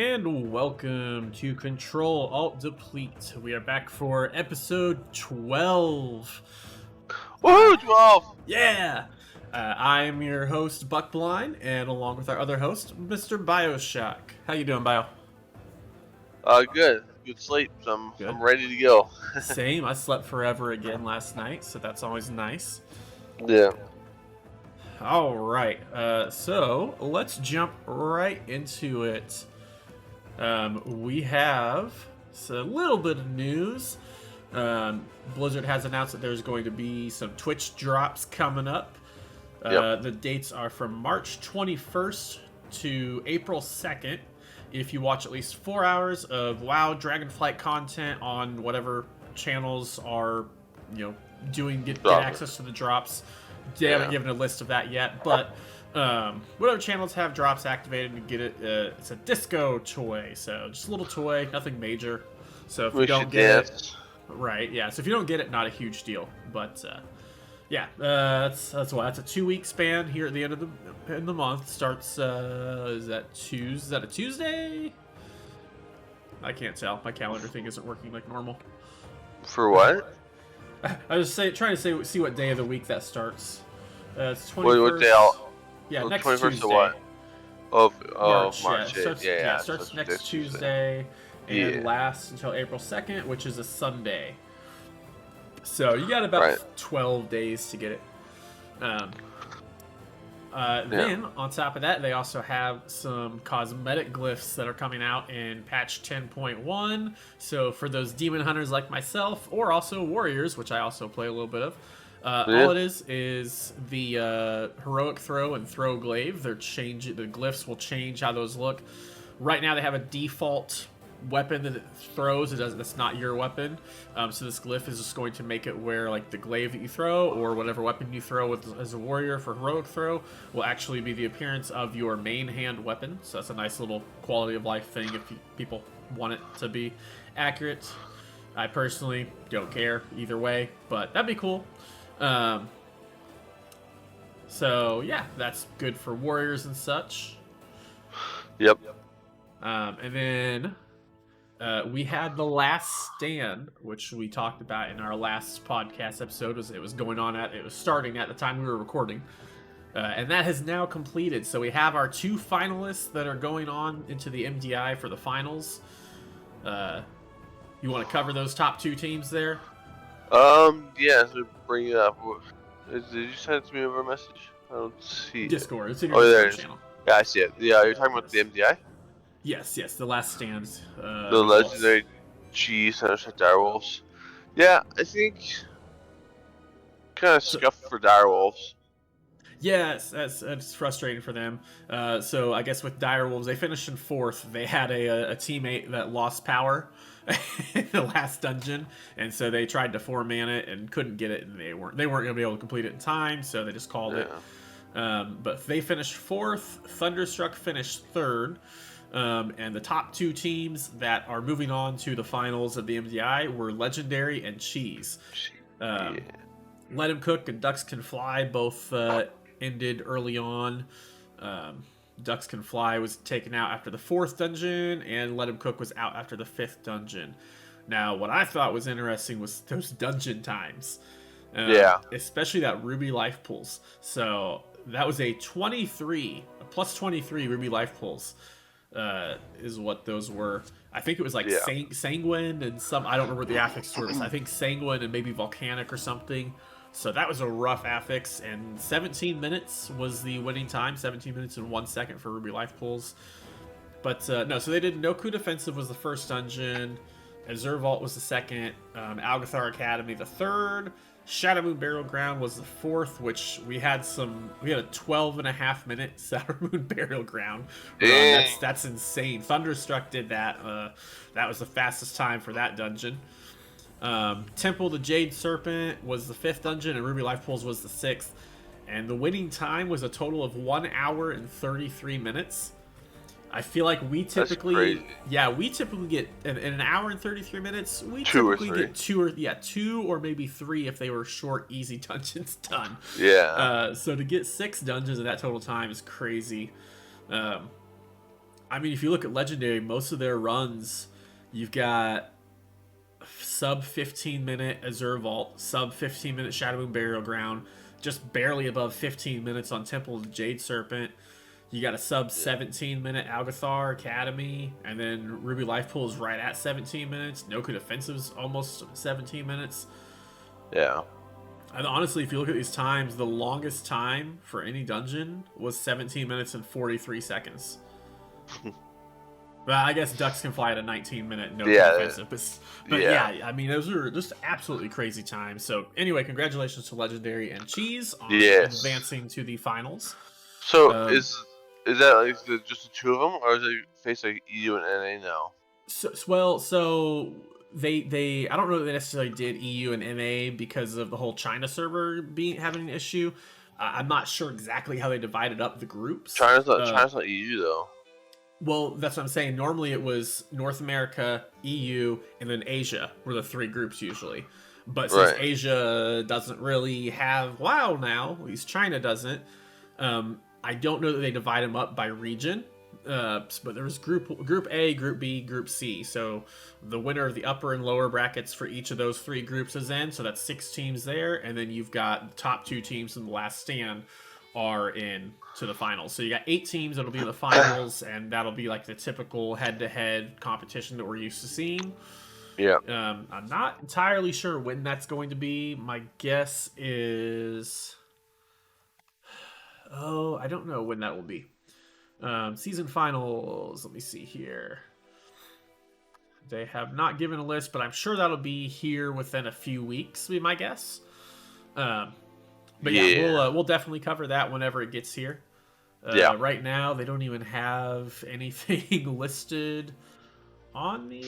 And welcome to Ctrl Alt Deplete. We are back for episode 12. Woohoo, 12! Yeah! I am your host, Buckblind, and along with our other host, Mr. Bioshock. How you doing, Bio? Good. Good sleep. Good. I'm ready to go. Same. I slept forever again last night, so that's always nice. Yeah. All right. So let's jump right into it. We have a little bit of news. Blizzard has announced that there's going to be some Twitch drops coming up. The dates are from March 21st to April 2nd. If you watch at least 4 hours of WoW Dragonflight content on whatever channels are, get access to the drops. They haven't given a list of that yet, but whatever channels have drops activated and get it, it's a disco toy, so just a little toy, nothing major. So if you don't get it, right, yeah. So if you don't get it, not a huge deal, but that's a 2-week span here at the end of the month. Starts is that a Tuesday? I can't tell. My calendar thing isn't working like normal. For what? I was trying to see what day of the week that starts. It's 21st. What day? Yeah, next 21st Tuesday. Of what? March. Yeah, starts next Tuesday and lasts until April 2nd, which is a Sunday. So you got about 12 days to get it. Then, on top of that, they also have some cosmetic glyphs that are coming out in patch 10.1. So for those demon hunters like myself, or also warriors, which I also play a little bit of, all it is the heroic throw and throw glaive. The glyphs will change how those look. Right now, they have a default weapon that it throws. That's not your weapon. So this glyph is just going to make it where like the glaive that you throw or whatever weapon you throw as a warrior for heroic throw will actually be the appearance of your main hand weapon. So that's a nice little quality of life thing if people want it to be accurate. I personally don't care either way, but that'd be cool. So yeah, that's good for warriors and such. Yep. And then we had the Last Stand, which we talked about in our last podcast episode. It was starting at the time we were recording, and that has now completed. So we have our 2 finalists that are going on into the MDI for the finals. You want to cover those top 2 teams there? Yeah. So bring it up. Did you send it to me over a message? I don't see Discord. it. It's in your Discord channel. Yeah, I see it. Yeah, you're talking about the MDI. Yes, the Last Stands. The legendary cheese and direwolves. Yeah, I think kind of scuffed for direwolves. Yes, it's frustrating for them. So I guess with direwolves, they finished in 4th. They had a teammate that lost power in the last dungeon, and so they tried to 4-man it and couldn't get it, and they weren't going to be able to complete it in time, so they just called it. But they finished 4th. Thunderstruck finished 3rd. And the top 2 teams that are moving on to the finals of the MDI were Legendary and Cheese. Let Him Cook and Ducks Can Fly both ended early on. Ducks Can Fly was taken out after the 4th dungeon, and Let Him Cook was out after the 5th dungeon. Now, what I thought was interesting was those dungeon times. Especially that Ruby Life Pools. So that was a plus 23 Ruby Life Pools. Is what those were. I think it was like Sanguine and some. I don't remember the affix were. I think Sanguine and maybe Volcanic or something. So that was a rough affix, and 17 minutes was the winning time. 17 minutes and 1 second for Ruby Life Pools. But no, so they did Noku Defensive was the 1st dungeon. Azure Vault was the 2nd. Algathar Academy the 3rd. Shadow Moon Burial Ground was the 4th, which we had a 12.5 minute Shadow Moon Burial Ground. That's insane. Thunderstruck did that. That was the fastest time for that dungeon. Temple the Jade Serpent was the 5th dungeon, and Ruby Life Pools was the 6th. And the winning time was a total of 1 hour and 33 minutes. I feel like we typically get in an hour and 33 minutes. We typically get 2 or maybe 3 if they were short, easy dungeons done. So to get 6 dungeons in that total time is crazy. I mean, if you look at Legendary, most of their runs, you've got sub 15-minute Azure Vault, sub 15-minute Shadow Moon Burial Ground, just barely above 15 minutes on Temple of the Jade Serpent. You got a sub 17-minute Algathar Academy, and then Ruby Life Pool is right at 17 minutes. Noku Defensive's almost 17 minutes. Yeah. And honestly, if you look at these times, the longest time for any dungeon was 17 minutes and 43 seconds. But I guess Ducks can fly at a 19-minute no defensive. But yeah, I mean, those are just absolutely crazy times. So anyway, congratulations to Legendary and Cheese on advancing to the finals. So is that like just the two of them, or is it face like EU and NA now? So they I don't know that they necessarily did EU and NA because of the whole China server having an issue. I'm not sure exactly how they divided up the groups. China's not EU though. Well, that's what I'm saying. Normally it was North America, EU, and then Asia were the three groups usually. But since Asia doesn't really have WoW now, at least China doesn't, I don't know that they divide them up by region. But there was Group A, Group B, Group C. So the winner of the upper and lower brackets for each of those three groups is in. So that's 6 teams there. And then you've got the top 2 teams in the last stand are in to the finals. So you got 8 teams that'll be in the finals, and that'll be like the typical head-to-head competition that we're used to seeing. Yeah. I'm not entirely sure when that's going to be. My guess is... I don't know when that will be. Season finals, let me see here. They have not given a list, but I'm sure that'll be here within a few weeks, would be my guess. But yeah, we'll definitely cover that whenever it gets here. Right now, they don't even have anything listed on the...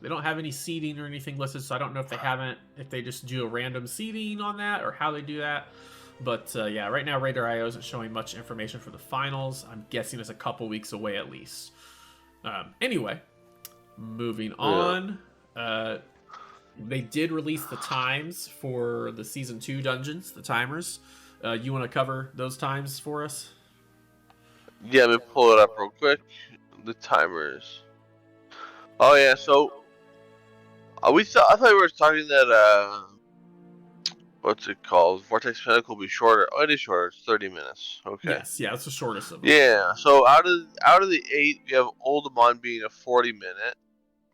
they don't have any seeding or anything listed, so I don't know if they just do a random seeding on that or how they do that. But yeah, right now Radar.io isn't showing much information for the finals. I'm guessing it's a couple weeks away at least. Anyway, moving on. They did release the times for the Season 2 dungeons, the timers. You want to cover those times for us? Yeah, let me pull it up real quick. The timers. Oh yeah, so I thought we were talking that what's it called? Vortex Pinnacle will be shorter. Oh, it is shorter. It's 30 minutes. Okay. Yes, yeah, that's the shortest of them. Yeah. So out of the 8, we have Oldemon being a 40-minute,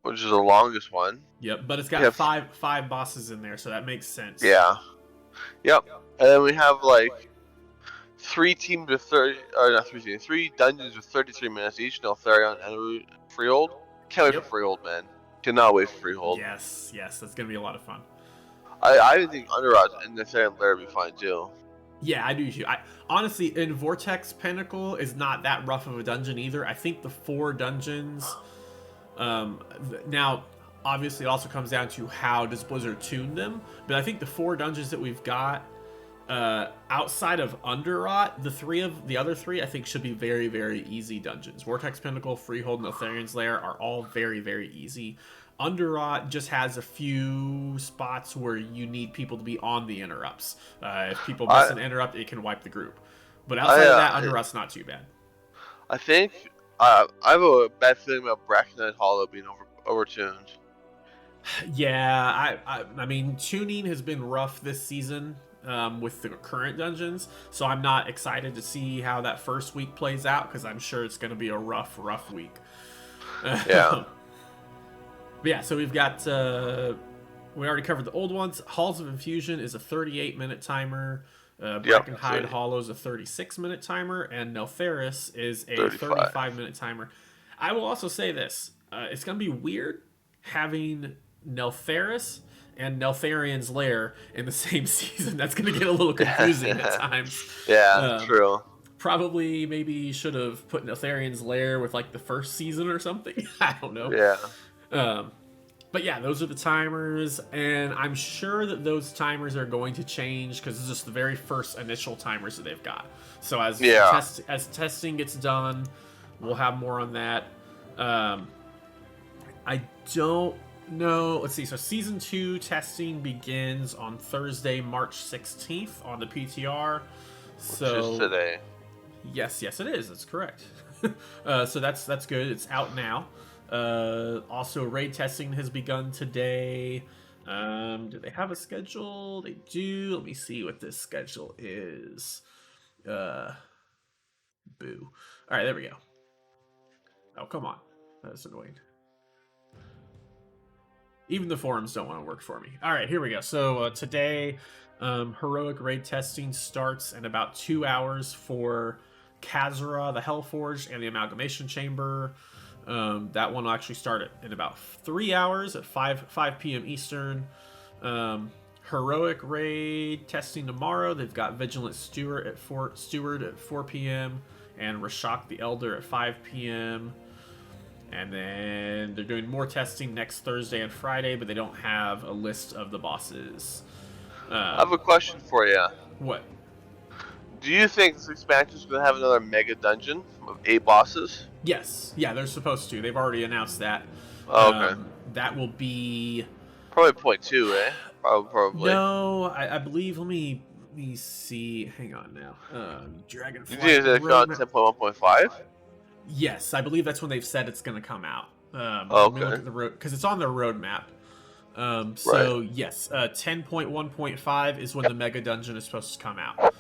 which is the longest one. Yep, but it's got five bosses in there, so that makes sense. Yeah. Yep. And then we have like 3 teams with 30, or not 3 teams, 3 dungeons with 33 minutes each. Neltharion and Freehold. Can't wait for Freehold, man. Cannot wait for Freehold. Yes, that's gonna be a lot of fun. I think Underrod and Neltharion Lair will be fine too. Yeah, I do too. Honestly, in Vortex Pinnacle is not that rough of a dungeon either. I think the 4 dungeons. Now, obviously, it also comes down to how does Blizzard tune them. But I think the 4 dungeons that we've got outside of Underrot, the other 3, I think should be very, very easy dungeons. Vortex Pinnacle, Freehold, and Neltharion's Lair are all very, very easy. Underrot just has a few spots where you need people to be on the interrupts. If people miss an interrupt, it can wipe the group. But outside of that, Underrot's not too bad. I think I have a bad feeling about Brackenite Hollow being overtuned. Yeah, I mean, tuning has been rough this season with the current dungeons, so I'm not excited to see how that first week plays out because I'm sure it's going to be a rough week. Yeah. But yeah, so we've got, we already covered the old ones. Halls of Infusion is a 38-minute timer. Brackenhide Hollow is a 36-minute timer. And Neltharis is a 35-minute timer. I will also say this. It's going to be weird having Neltharis and Neltharion's Lair in the same season. That's going to get a little confusing at times. Yeah, true. Probably maybe should have put Neltharion's Lair with like the first season or something. I don't know. Yeah. But yeah, those are the timers, and I'm sure that those timers are going to change because it's just the very first initial timers that they've got. So as testing gets done, we'll have more on that. I don't know. Let's see. So Season 2 testing begins on Thursday, March 16th on the PTR. Which is today. Yes, it is. That's correct. So that's good. It's out now. Also, raid testing has begun today. Do they have a schedule? They do. Let me see what this schedule is. Boo. All right, there we go. Oh, come on. That's annoying. Even the forums don't want to work for me. All right, here we go. So today, heroic raid testing starts in about 2 hours for Khazra, the Hellforged, and the Amalgamation Chamber. That one will actually start in about 3 hours at 5 p.m. Eastern. Heroic raid testing tomorrow. They've got Vigilant Steward at 4 p.m. and Rashok the Elder at 5 p.m. And then they're doing more testing next Thursday and Friday, but they don't have a list of the bosses. I have a question for you. What? Do you think this expansion is going to have another mega dungeon of 8 bosses? Yes. Yeah, they're supposed to. They've already announced that. Oh, okay. That will be... Probably 0.2, eh? Probably. No, I believe... Let me see. Hang on now. Dragonfly. You think it's on 10.1.5? Yes, I believe that's when they've said it's going to come out. Okay. Let me look at the road, because it's on their roadmap. So right. Yes, 10.1.5 is when the mega dungeon is supposed to come out.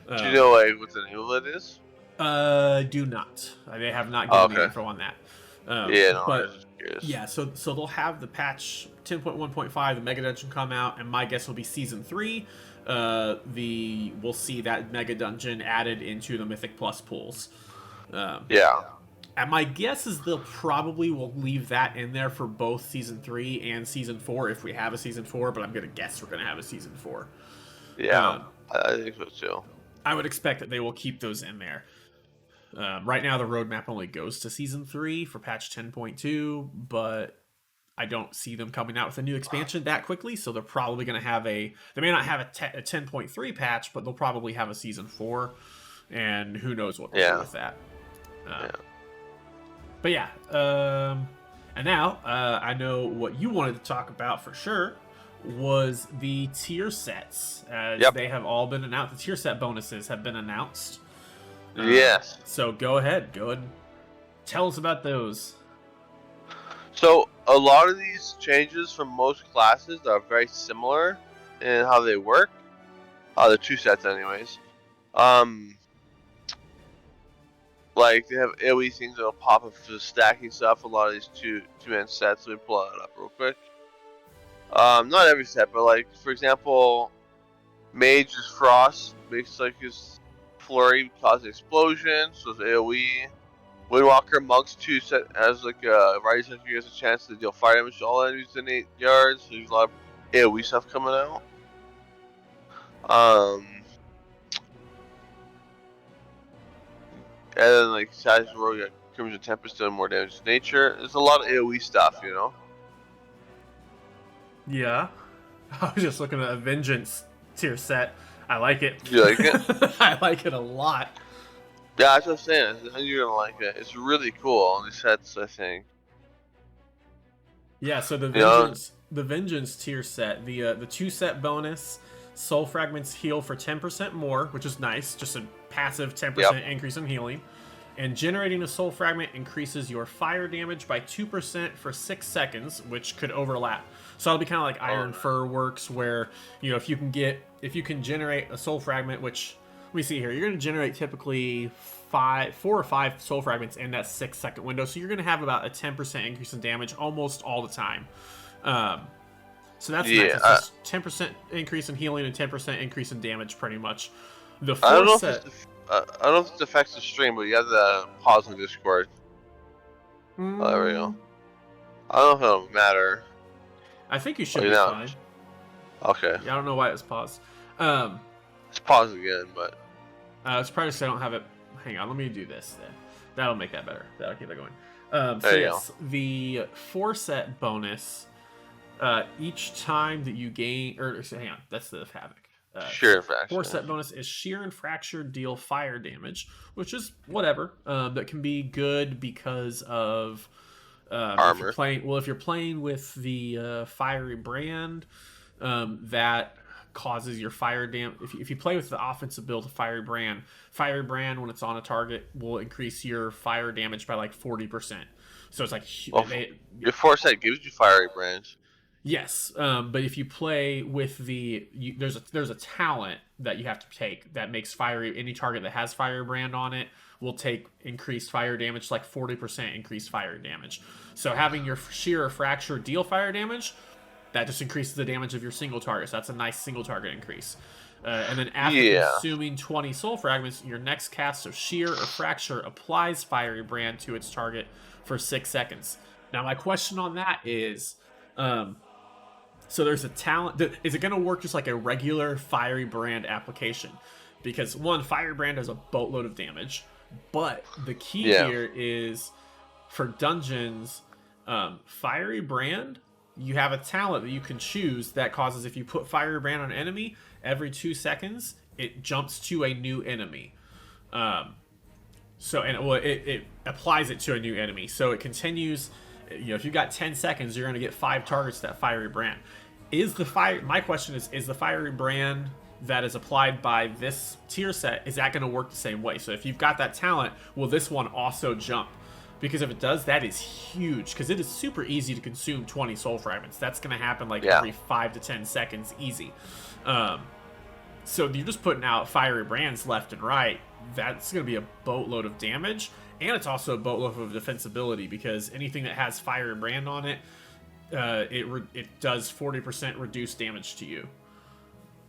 Do you know what the name of it is? Do not. They have not given me info on that. Yeah, no, but I was just curious. Yeah, so they'll have the patch 10.1.5, the mega dungeon come out, and my guess will be season 3. We'll see that mega dungeon added into the Mythic Plus pools. Yeah. And my guess is they'll probably will leave that in there for both season 3 and season 4 if we have a season 4, but I'm gonna guess we're gonna have a season 4. Yeah, I think so too. I would expect that they will keep those in there. Right now, the roadmap only goes to season 3 for patch 10.2, but I don't see them coming out with a new expansion that quickly, so they're probably going to have they may not have a 10.3 patch, but they'll probably have a season 4, and who knows what they'll do with that. But yeah, and now I know what you wanted to talk about for sure was the tier sets. They have all been announced. The tier set bonuses have been announced. Yes. So go ahead and tell us about those. So a lot of these changes from most classes are very similar in how they work. The 2 sets anyways. Like they have AoE things that'll pop up for stacking stuff. A lot of these two-man sets. Let me pull that up real quick. Not every set, but like for example, Mage's Frost makes like his flurry cause an explosion, so it's AoE. Windwalker Monk's 2 set has like a Rising Sentry has a chance to deal fire damage to all enemies within 8 yards. So there's a lot of AoE stuff coming out. And then like Savage Rogue got Crimson Tempest doing more damage to nature. There's a lot of AoE stuff, you know. Yeah, I was just looking at a Vengeance tier set. I like it. Do you like it? I like it a lot. Yeah, that's what I'm saying. You're gonna like it. It's really cool on these sets, I think. Yeah, so the Vengeance tier set, the 2 set bonus, Soul Fragments heal for 10% more, which is nice, just a passive 10% increase in healing. And generating a Soul Fragment increases your fire damage by 2% for 6 seconds, which could overlap. So it'll be kind of like Iron Fur works, where if you can generate a Soul Fragment, which let me see here, you're going to generate typically 4 or 5 Soul Fragments in that 6-second window, so you're going to have about a 10% increase in damage almost all the time. So that's nice. It's just 10% increase in healing and 10% increase in damage, pretty much. The 4 set. I don't know if this affects the stream, but you have to pause on Discord. Oh, there we go. I don't know if it'll matter. I think you should be fine. Okay. Yeah, I don't know why it was paused. Let's pause again, but... it's probably because I don't have it... Hang on, let me do this then. That'll make that better. That'll keep it going. There you go. The 4 set bonus, each time that you gain... hang on, that's the Havoc. Sheer and Fracture. 4 set bonus is Sheer and Fracture deal fire damage, which is whatever. That can be good because of armor. If you're playing with the Fiery Brand, that causes your fire dam. If you play with the offensive build of Fiery Brand when it's on a target will increase your fire damage by like 40%. So it's like Well, your foresight gives you fiery branch. yes, but if you play with there's a talent that you have to take that makes fiery any target that has Firebrand on it will take increased fire damage, like 40% increased fire damage. So having your shear or fracture deal fire damage, that just increases the damage of your single target. So that's a nice single target increase. And then after consuming 20 soul fragments, your next cast of shear or fracture applies Fiery Brand to its target for 6 seconds. Now my question on that is, so there's a talent. Is it going to work just like a regular Fiery Brand application? Because one, Fiery Brand does a boatload of damage, but the key here is for dungeons, Fiery Brand, you have a talent that you can choose that causes, if you put Fiery Brand on an enemy, every 2 seconds, it jumps to a new enemy. It applies it to a new enemy. So it continues, if you've got 10 seconds, you're going to get 5 targets to that Fiery Brand. My question is the Fiery Brand that is applied by this tier set, is that going to work the same way? So if you've got that talent, will this one also jump? Because if it does, that is huge, because it is super easy to consume 20 soul fragments. That's going to happen every 5 to 10 seconds easy. So you're just putting out Fiery Brands left and right. That's going to be a boatload of damage, and it's also a boatload of defensibility, because anything that has Fiery Brand on it, it does 40% reduced damage to you.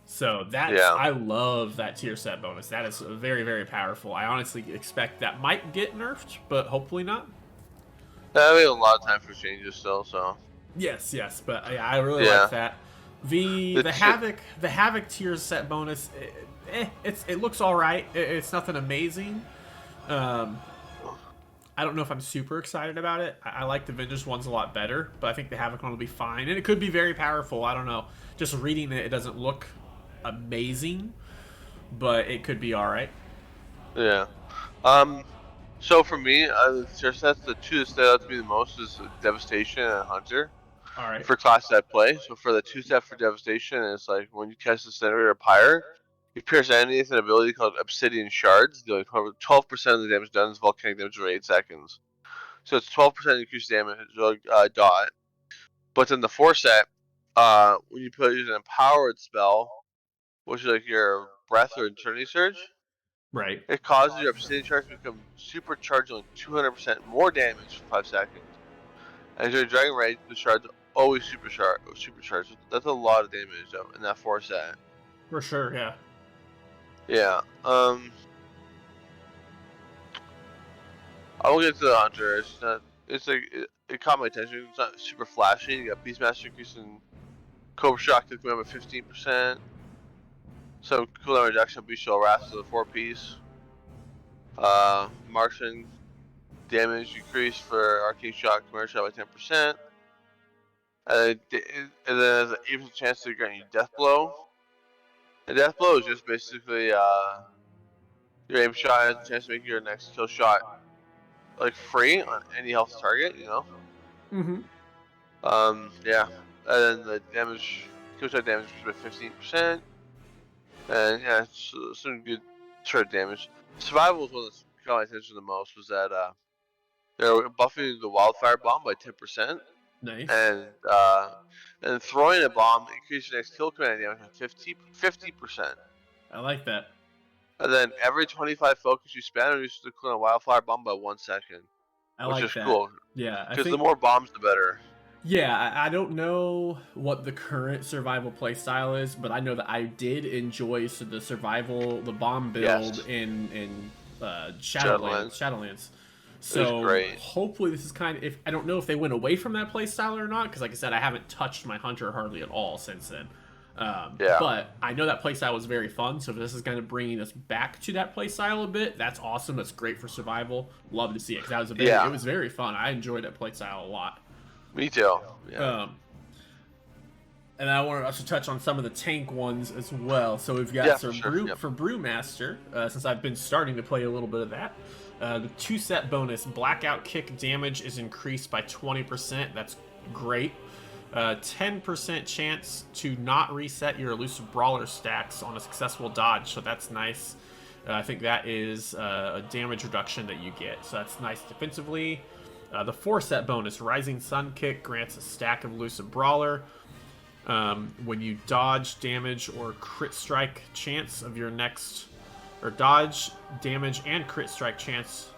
So I love that tier set bonus. That is very, very powerful. I honestly expect that might get nerfed, but hopefully not. We have a lot of time for changes still, so. Yes, but I really like that. The Havoc tier set bonus, it looks all right. It's nothing amazing. I don't know if I'm super excited about it. I like the Vengeance ones a lot better, but I think the Havoc one will be fine, and it could be very powerful. I don't know. Just reading it doesn't look amazing, but it could be all right. Yeah. So for me, the tier sets, the two that stand out to me the most is Devastation and Hunter. All right. For classes I play. So for the 2-step for Devastation, it's like when you cast Incinerator or Pyre, you pierce enemies with an ability called Obsidian Shards, dealing 12% of the damage done is volcanic damage for 8 seconds. So it's 12% increased damage dot. But then the 4-set, when you use an Empowered spell, which is like your Breath or Eternity Surge, right, it causes your Obsidian Shards to become supercharged on 200% more damage for 5 seconds. And during Dragon Rage, the shards always supercharged. That's a lot of damage though in that 4-set. For sure, yeah. Yeah. I will get to the Hunter. It caught my attention. It's not super flashy. You got Beastmaster increasing Cobra Shock to command by 15%. Some cooldown reduction of Bestial Wrath to the 4-piece. Marksman damage increase for Arcane Shock, Command Shot by 10%. And then there's an 80% chance to grant you Death Blow. And Death Blow is just basically your aim shot has a chance to make your next kill shot free on any health target, Mm-hmm. Yeah. And then the kill shot damage is by 15%. And yeah, it's some good short damage. Survival is one that's caught my attention the most, was that they're buffing the Wildfire Bomb by 10%. Nice. And throwing a bomb increases your next kill command damage by 50%. I like that. And then every 25 focus you spend reduces the cooldown of Wildfire Bomb by 1 second. Which is cool. Yeah, because the more bombs, the better. Yeah, I don't know what the current survival playstyle is, but I know that I did enjoy the bomb build in Shadowlands. So hopefully this is I don't know if they went away from that playstyle or not, because like I said, I haven't touched my Hunter hardly at all since then. But I know that playstyle was very fun, so if this is kind of bringing us back to that playstyle a bit, that's awesome. That's great for survival. Love to see it, because it was very fun. I enjoyed that playstyle a lot. Me too. Yeah. And I wanted us to touch on some of the tank ones as well. So we've got for Brewmaster, since I've been starting to play a little bit of that. The 2-set bonus, Blackout Kick damage is increased by 20%. That's great. 10% chance to not reset your elusive brawler stacks on a successful dodge, so that's nice. I think that is a damage reduction that you get, so that's nice defensively. The 4-set bonus, Rising Sun Kick, grants a stack of elusive brawler. When you dodge, damage, or crit strike chance of your next... Or dodge, damage, and crit strike chance...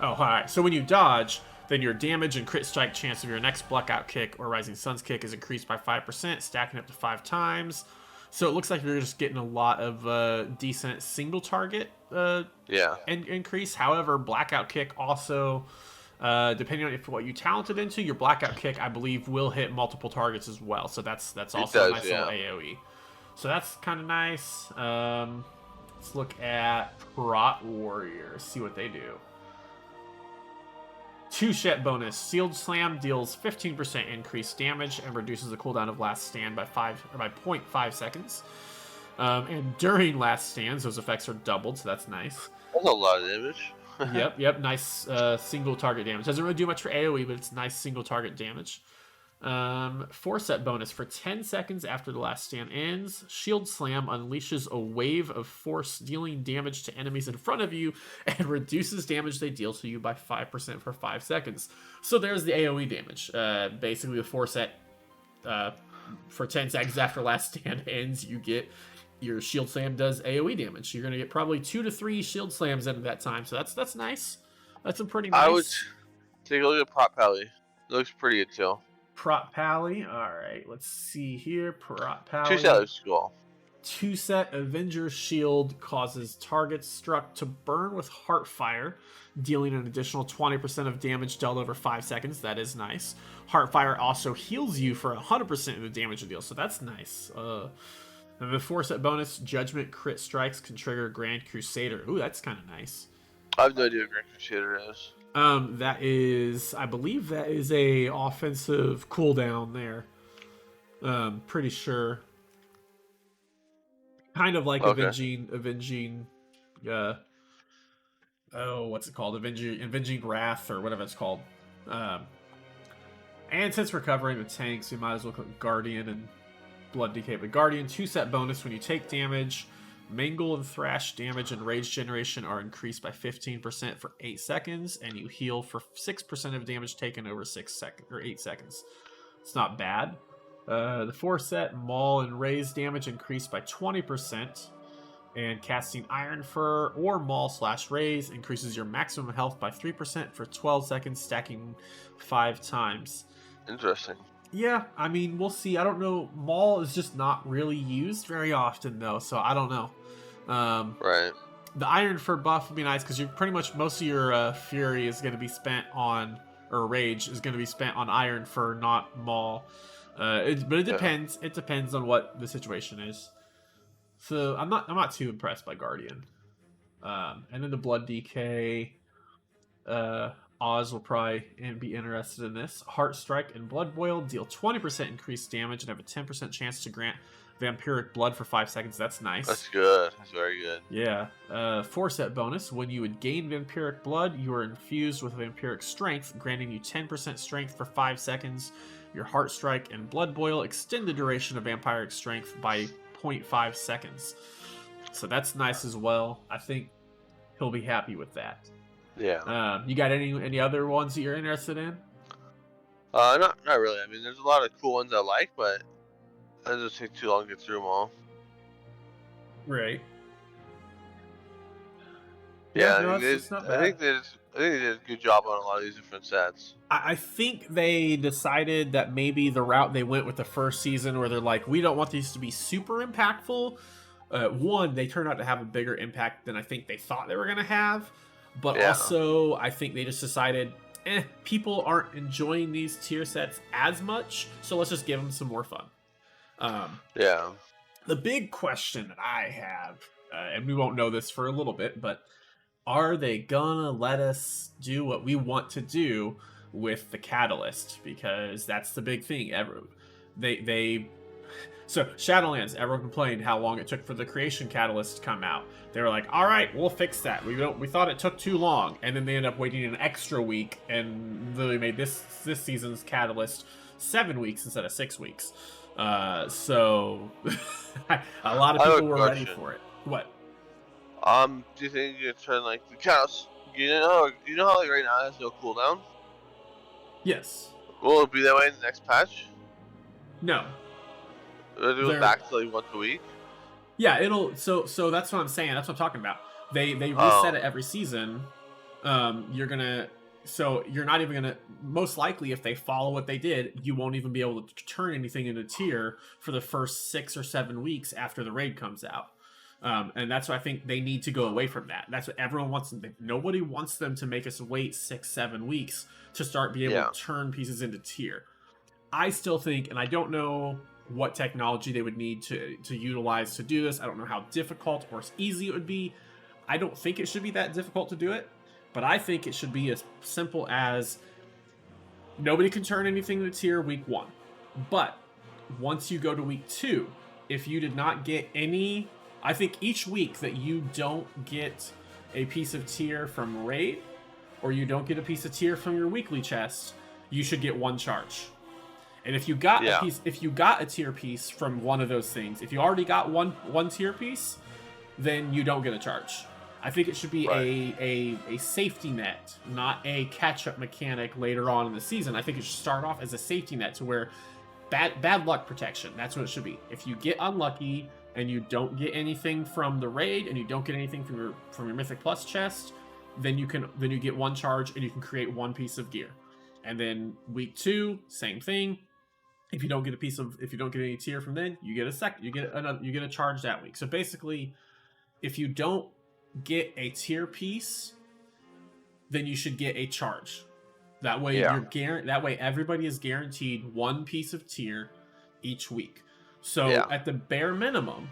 Oh, alright. So when you dodge, then your damage and crit strike chance of your next Blackout Kick or Rising Sun's Kick is increased by 5%, stacking up to 5 times. So it looks like you're just getting a lot of decent single target increase. However, Blackout Kick also, depending on what you talented into, your Blackout Kick, I believe, will hit multiple targets as well. So that's also a nice little AoE. So that's kind of nice. Let's look at Prot Warriors, see what they do. 2-set bonus. Sealed Slam deals 15% increased damage and reduces the cooldown of Last Stand by 0.5 seconds. And during Last Stands, those effects are doubled, so that's nice. That's a lot of damage. Yep. Nice single target damage. Doesn't really do much for AoE, but it's nice single target damage. 4-set bonus. For 10 seconds after the Last Stand ends, Shield Slam unleashes a wave of force dealing damage to enemies in front of you and reduces damage they deal to you by 5% for 5 seconds. So there's the AoE damage. Basically, the 4-set for 10 seconds after Last Stand ends, you get your Shield Slam does AoE damage. You're going to get probably 2 to 3 Shield Slams in at that time. So that's nice. That's a pretty nice. I would take a look at Prot Pally. It looks pretty good too. Prot Pally. Alright, let's see here. Prot Pally. 2-set looks cool. 2-set Avenger's Shield causes targets struck to burn with Heartfire, dealing an additional 20% of damage dealt over 5 seconds. That is nice. Heartfire also heals you for 100% of the damage it deals, so that's nice. And the 4-set bonus, Judgment Crit Strikes can trigger Grand Crusader. Ooh, that's kind of nice. I have no idea what Grand Crusader is. That is, I believe that is a offensive cooldown there. Pretty sure. Kind of like avenging, what's it called? Avenging Wrath or whatever it's called. And since we're covering the tanks, we might as well put Guardian and Blood Decay. But Guardian, 2-set bonus when you take damage. Mangle and Thrash damage and rage generation are increased by 15% for 8 seconds, and you heal for 6% of damage taken over 8 seconds. It's not bad. The 4-set Maul and Raise damage increased by 20%, and casting Iron Fur or Maul/Raise increases your maximum health by 3% for 12 seconds, stacking 5 times. Interesting. Yeah, I mean, we'll see. I don't know. Maul is just not really used very often, though, so I don't know. Right. The Iron Fur buff would be nice because you're pretty much most of your Fury is going to be spent on, or Rage is going to be spent on Iron Fur, not Maul. But it depends. Yeah. It depends on what the situation is. So I'm not too impressed by Guardian. And then the Blood Decay. Oz will probably be interested in this. Heart Strike and Blood Boil deal 20% increased damage and have a 10% chance to grant Vampiric Blood for 5 seconds. That's nice. That's good. That's very good. Yeah. 4-set bonus. When you would gain Vampiric Blood, you are infused with Vampiric Strength, granting you 10% strength for 5 seconds. Your Heart Strike and Blood Boil extend the duration of Vampiric Strength by 0.5 seconds. So that's nice as well. I think he'll be happy with that. Yeah. You got any other ones that you're interested in? Not really. I mean, there's a lot of cool ones I like, but it doesn't take too long to get through them all. Right. Yeah, no, it's not bad. I think they did a good job on a lot of these different sets. I think they decided that maybe the route they went with the first season, where they're like, we don't want these to be super impactful. One, they turned out to have a bigger impact than I think they thought they were going to have. But also, I think they just decided, people aren't enjoying these tier sets as much, so let's just give them some more fun. The big question that I have, and we won't know this for a little bit, but are they gonna let us do what we want to do with the Catalyst? Because that's the big thing. So Shadowlands, everyone complained how long it took for the Creation Catalyst to come out. They were like, all right, we'll fix that. We thought it took too long. And then they ended up waiting an extra week and literally made this season's Catalyst 7 weeks instead of 6 weeks. So a lot of I have people a were ready question. for it. What? Do you think you turn like the cows? You know how like right now it has no cooldown? Yes. Will it be that way in the next patch? No. Or do it They're back to like once a week? Yeah, it'll so that's what I'm saying. That's what I'm talking about. They reset Oh, it every season. You're gonna so you're not even gonna most likely if they follow what they did, you won't even be able to turn anything into tier for the first 6 or 7 weeks after the raid comes out. And that's what I think they need to go away from that. That's what everyone wants. Nobody wants them to make us wait 6, 7 weeks to start being able yeah, to turn pieces into tier. I still think, and I don't know what technology they would need to utilize to do this. I don't know how difficult or easy it would be. I don't think it should be that difficult to do it, but I think it should be as simple as nobody can turn anything to tier week 1. But once you go to week 2, if you did not get any, I think each week that you don't get a piece of tier from raid or you don't get a piece of tier from your weekly chest, you should get 1 charge. And if you got yeah, a tier piece from one of those things, if you already got one tier piece, then you don't get a charge. I think it should be right. a safety net, not a catch-up mechanic later on in the season. I think it should start off as a safety net to where bad luck protection. That's what it should be. If you get unlucky and you don't get anything from the raid and you don't get anything from your Mythic Plus chest, then you get 1 charge and you can create 1 piece of gear. And then week 2, same thing. If you don't get any tier from then, you get you get a charge that week. So basically, if you don't get a tier piece, then you should get a charge. That way Yeah, that way everybody is guaranteed 1 piece of tier each week. So yeah, at the bare minimum,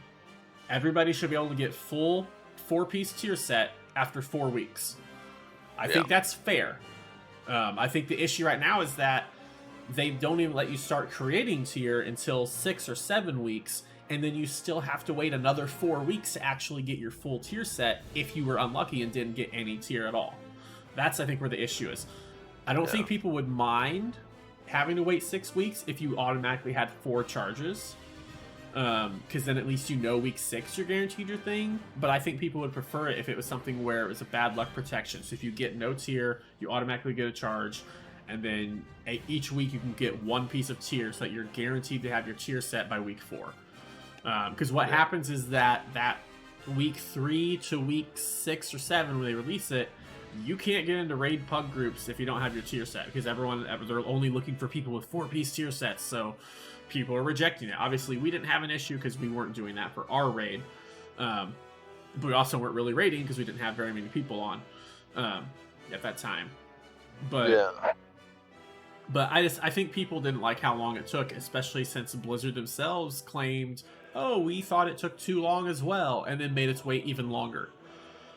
everybody should be able to get full 4-piece tier set after 4 weeks. I think that's fair. I think the issue right now is that they don't even let you start creating tier until 6 or 7 weeks, and then you still have to wait another 4 weeks to actually get your full tier set if you were unlucky and didn't get any tier at all. That's, I think, where the issue is. I don't think people would mind having to wait 6 weeks if you automatically had 4 charges, because then at least you know week 6 you're guaranteed your thing. But I think people would prefer it if it was something where it was a bad luck protection. So if you get no tier, you automatically get a charge, and then each week you can get 1 piece of tier so that you're guaranteed to have your tier set by week 4. Because what happens is that week 3 to week 6 or 7 when they release it, you can't get into raid pug groups if you don't have your tier set, because they're only looking for people with 4-piece tier sets, so people are rejecting it. Obviously, we didn't have an issue because we weren't doing that for our raid, but we also weren't really raiding because we didn't have very many people on at that time. But I think people didn't like how long it took, especially since Blizzard themselves claimed, "Oh, we thought it took too long as well," and then made its wait even longer.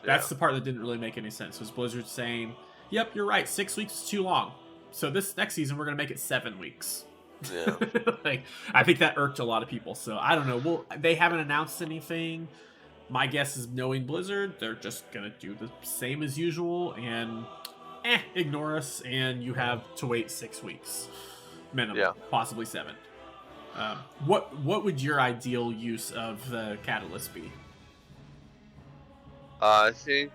That's the part that didn't really make any sense. Was Blizzard saying, "Yep, you're right. 6 weeks is too long. So this next season we're gonna make it 7 weeks." yeah, Like, I think that irked a lot of people. So I don't know. Well, they haven't announced anything. My guess is, knowing Blizzard, they're just gonna do the same as usual and ignore us, and you have to wait 6 weeks minimum, possibly 7. What would your ideal use of the catalyst be? I think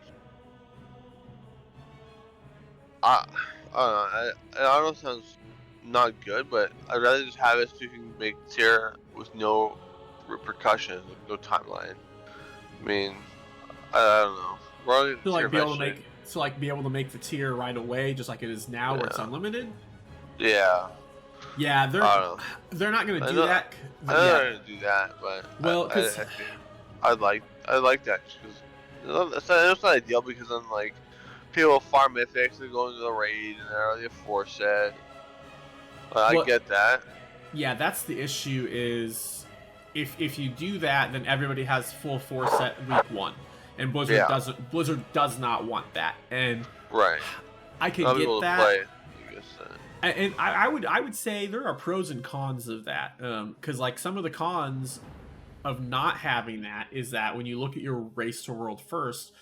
I don't know. It sounds not good, but I'd rather just have it so you can make tier with no repercussion, no timeline. I mean, I don't know. We're only To tier like be able to mentioning. be able to make the tier right away, just like it is now, where it's unlimited. Yeah. Yeah, I don't know. they're not gonna I do know, that. I know they're gonna do that, but Well, because I'd like that because it's not ideal, because then like people farm mythics and go into the raid and they're already a 4 set. I get that. Yeah, that's the issue. Is if you do that, then everybody has full 4 set week 1, and Blizzard doesn't. Blizzard does not want that, and I can get that. Play, I guess, and I would say there are pros and cons of that, because like some of the cons of not having that is that when you look at your race to world first,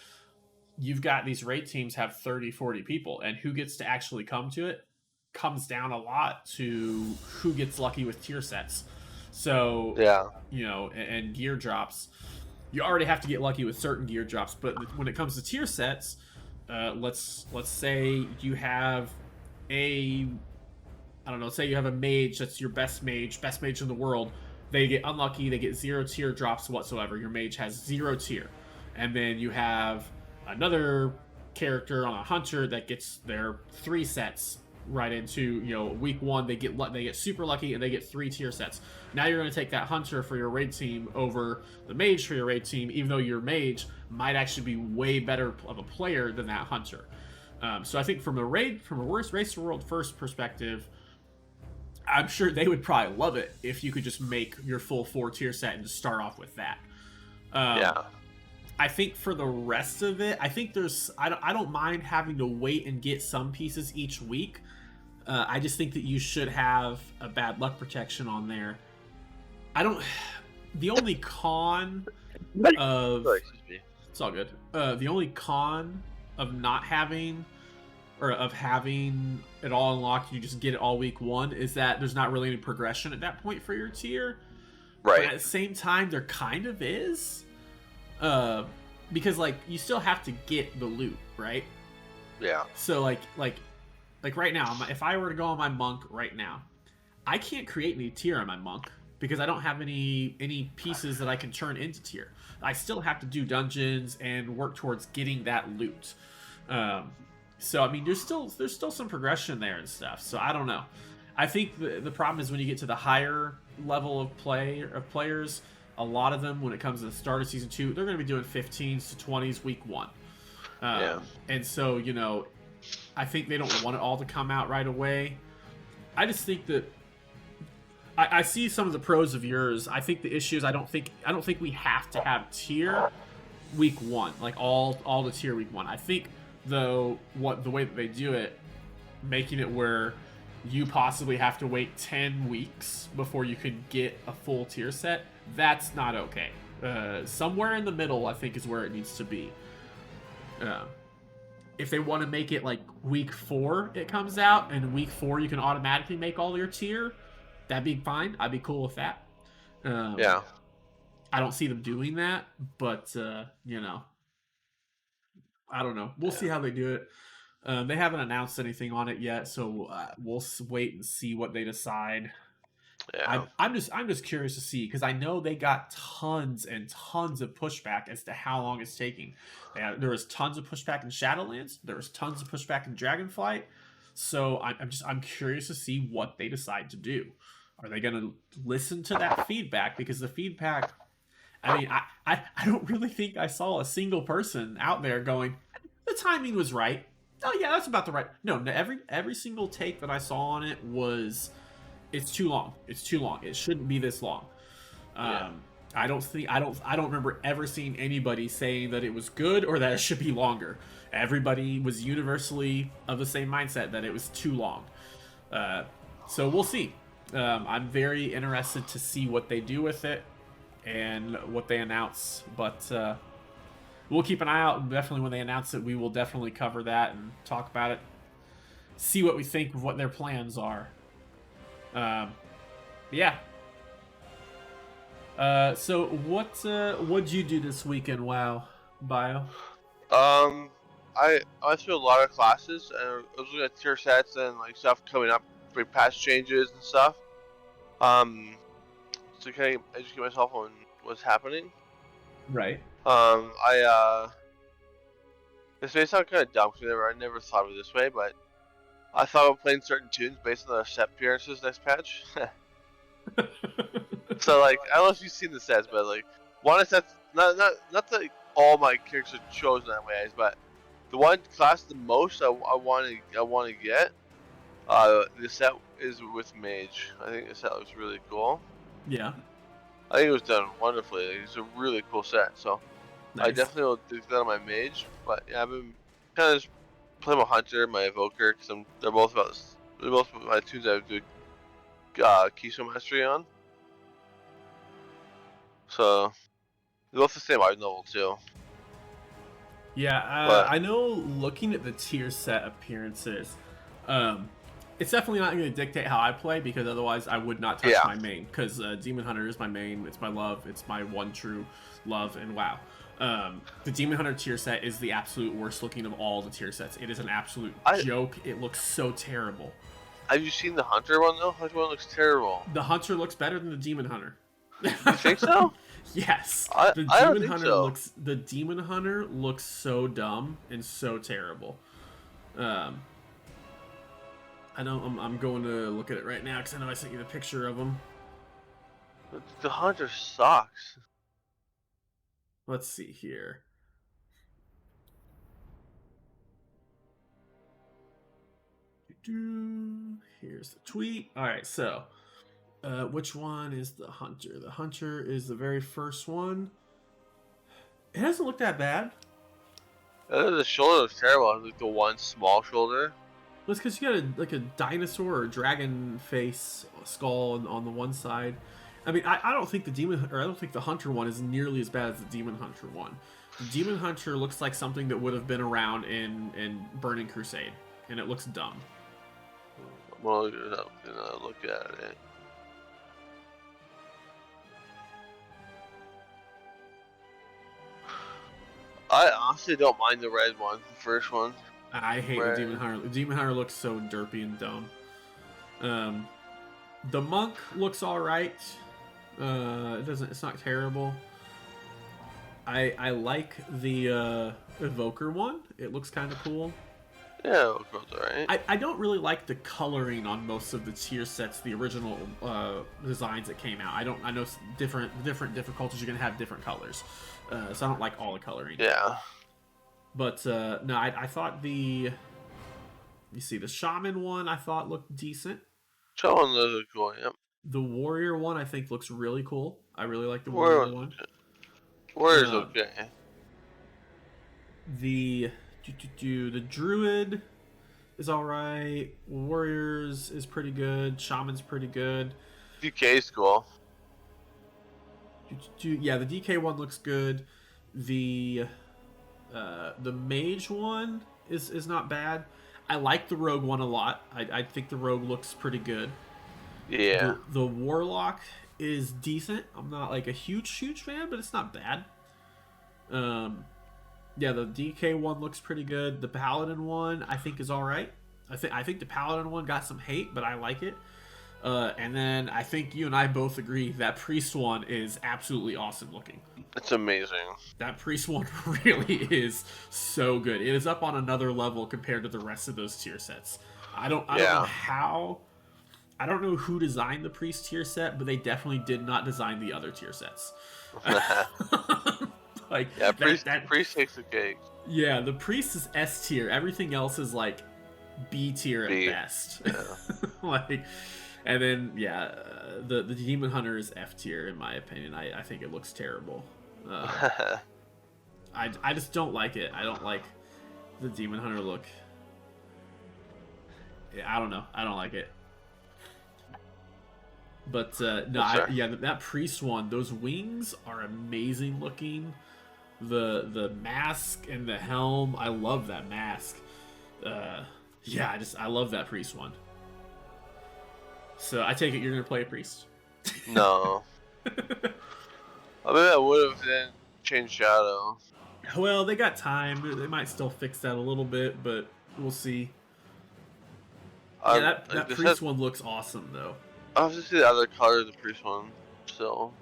you've got these raid teams have 30-40 people, and who gets to actually come to it? comes down a lot to who gets lucky with tier sets. So, Yeah. and gear drops. You already have to get lucky with certain gear drops, but when it comes to tier sets, let's say you have a I don't know, say you have a mage that's your best mage in the world. They get unlucky, they get 0 tier drops whatsoever. Your mage has 0 tier. And then you have another character on a hunter that gets their 3 sets right into, week 1 they get super lucky and they get 3 tier sets. Now you're going to take that hunter for your raid team over the mage for your raid team, even though your mage might actually be way better of a player than that hunter. So I think from a race to world first perspective, I'm sure they would probably love it if you could just make your full 4 tier set and just start off with that. Yeah. I think for the rest of it, I think I don't mind having to wait and get some pieces each week. I just think that you should have a bad luck protection on there. The only con of it's all good. The only con of not having or of having it all unlocked, you just get it all week 1, is that there's not really any progression at that point for your tier. Right. But at the same time, there kind of is. Because you still have to get the loot, right? Yeah. So like right now, if I were to go on my monk right now, I can't create any tier on my monk because I don't have any pieces that I can turn into tier. I still have to do dungeons and work towards getting that loot. So I mean, there's still some progression there and stuff. So I don't know. I think the problem is when you get to the higher level of players, a lot of them, when it comes to the start of season 2, they're going to be doing 15s to 20s week 1. And so I think they don't want it all to come out right away. I just think that I see some of the pros of yours. I think the issue is I don't think we have to have tier week 1, like all the tier week 1. I think though the way that they do it, making it where you possibly have to wait 10 weeks before you can get a full tier set, that's not okay. Somewhere in the middle, I think, is where it needs to be. If they want to make it like week 4 it comes out, and week 4 you can automatically make all your tier, that'd be fine. I'd be cool with that. Yeah. I don't see them doing that, but I don't know. We'll see how they do it. They haven't announced anything on it yet, so we'll wait and see what they decide. Yeah. I'm just curious to see, because I know they got tons and tons of pushback as to how long it's taking. There was tons of pushback in Shadowlands. There was tons of pushback in Dragonflight. So I'm curious to see what they decide to do. Are they going to listen to that feedback? Because the feedback, I mean, I don't really think I saw a single person out there going, the timing was right. Oh yeah, that's about the right. No, every single take that I saw on it was, it's too long. It's too long. It shouldn't be this long. I don't remember ever seeing anybody saying that it was good or that it should be longer. Everybody was universally of the same mindset that it was too long. So we'll see. I'm very interested to see what they do with it and what they announce. But we'll keep an eye out, and definitely when they announce it, we will definitely cover that and talk about it. See what we think of what their plans are. Yeah. So what'd you do this weekend? WoW, Bio. I went through a lot of classes, and I was looking at tier sets and like stuff coming up for patch changes and stuff. To kind of educate myself on what's happening. Right. This may sound kind of dumb because I never thought of it this way, but I thought about playing certain tunes based on their set appearances next patch. So like, I don't know if you've seen the sets, but like, one is that's not that all my characters are chosen that way, but the one class the most I want to get, the set is with Mage. I think the set was really cool. Yeah. I think it was done wonderfully. Like, it's a really cool set, so Nice. I definitely will do that on my Mage. But yeah, I've been kind of just playing my Hunter, my Evoker, because they're both my tunes I have good Keystone Mastery on. So they're both the same item level too. Yeah, I know looking at the tier set appearances, It's definitely not going to dictate how I play, because otherwise I would not touch my main. Because Demon Hunter is my main. It's my love. It's my one true love. And wow, the Demon Hunter tier set is the absolute worst looking of all the tier sets. It is an absolute joke. It looks so terrible. Have you seen the Hunter one though? Hunter one looks terrible. The Hunter looks better than the Demon Hunter. You think so? Yes. I don't think so. The Demon Hunter looks so dumb and so terrible. I know I'm going to look at it right now because I know I sent you the picture of him. The Hunter sucks. Let's see here. Here's the tweet. All right, so which one is the Hunter? The Hunter is the very first one. It doesn't look that bad. The shoulder looks terrible. Like the one small shoulder. Well, it's because you got a dinosaur or dragon face skull on the one side. I mean, I don't think the Hunter one is nearly as bad as the Demon Hunter one. The Demon Hunter looks like something that would have been around in Burning Crusade, and it looks dumb. Well, look at it. I honestly don't mind the red one, the first one. I hate the Demon Hunter. The Demon Hunter looks so derpy and dumb. The Monk looks all right. It's not terrible. I like the Evoker one. It looks kind of cool. Yeah, it looks alright. I don't really like the coloring on most of the tier sets, the original designs that came out. I know different difficulties you're gonna have different colors, so I don't like all the coloring. Yeah. But no, I thought the Shaman one I thought looked decent. Shaman looks cool. Yep. The Warrior one I think looks really cool. I really like the Warrior one. Warrior's okay. The Druid is alright. Warriors is pretty good. Shaman's pretty good. DK's cool. Yeah, the DK one looks good. The Mage one is not bad. I like the Rogue one a lot. I think the Rogue looks pretty good. Yeah. The Warlock is decent. I'm not like a huge fan, but it's not bad. Yeah, the DK one looks pretty good. The Paladin one I think is all right. I think the Paladin one got some hate, but I like it. And then I think you and I both agree that Priest one is absolutely awesome looking. It's amazing. That Priest one really is so good. It is up on another level compared to the rest of those tier sets. I don't know how. I don't know who designed the Priest tier set, but they definitely did not design the other tier sets. Like Priest takes the cake. Yeah, the Priest is S tier. Everything else is like B tier at best. Yeah. Like, and then the Demon Hunter is F tier in my opinion. I think it looks terrible. I just don't like it. I don't like the Demon Hunter look. I don't know. I don't like it. But that Priest one, those wings are amazing looking. The mask and the helm, I love that mask. I love that Priest one. So I take it you're gonna play a Priest. No. I mean, I would have then changed Shadow. Well, they got time. They might still fix that a little bit, but we'll see. That Priest one looks awesome though. I was just the other color of the Priest one, so.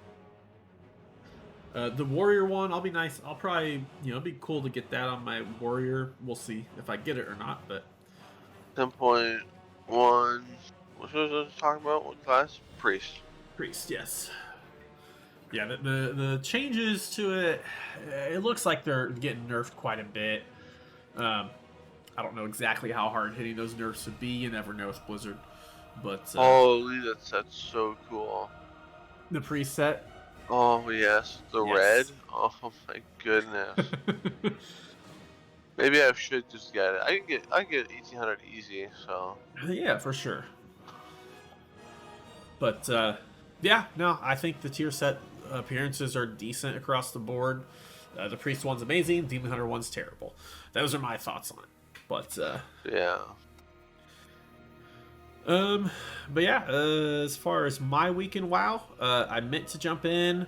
The Warrior one, I'll be nice. I'll probably, it'd be cool to get that on my Warrior. We'll see if I get it or not, but. 10.1. What was I talking about? What class? Priest. Priest, yes. Yeah, the changes to it, it looks like they're getting nerfed quite a bit. I don't know exactly how hard hitting those nerfs would be. You never know with Blizzard. But holy, that set's so cool. The Priest set. Oh yes, the red. Oh my goodness. Maybe I should just get it. I can get 1800 easy. So. Yeah, for sure. But I think the tier set appearances are decent across the board. The Priest one's amazing. Demon Hunter one's terrible. Those are my thoughts on it. But yeah. Um, but yeah, as far as my week in WoW, I meant to jump in,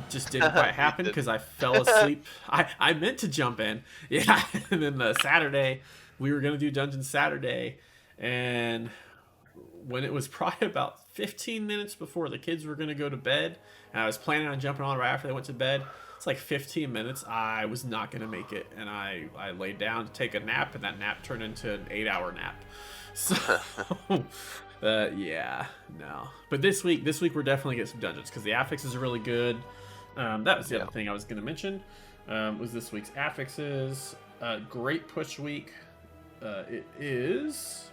just didn't quite You happen didn't. because I fell asleep. I meant to jump in, yeah, and then Saturday we were gonna do Dungeon Saturday, and when it was probably about 15 minutes before the kids were gonna go to bed, and I was planning on jumping on right after they went to bed. It's like 15 minutes. I was not gonna make it, and I laid down to take a nap, and that nap turned into an 8-hour nap. So, yeah, no. But this week we're definitely getting some dungeons because the affixes are really good. That was the Yeah. other thing I was going to mention. Was this week's affixes? Great push week. It is.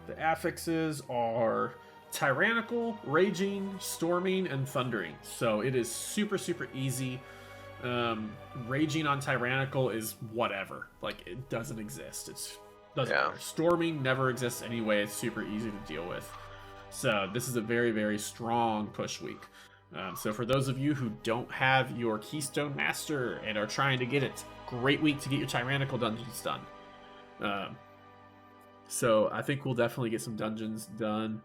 The affixes are tyrannical, raging, storming, and thundering. So it is super super easy. Raging on tyrannical is whatever. Like it doesn't exist. It's doesn't Yeah. matter. Storming never exists anyway. It's super easy to deal with. So this is a very very strong push week. So for those of you who don't have your Keystone Master and are trying to get it, great week to get your tyrannical dungeons done. So I think we'll definitely get some dungeons done.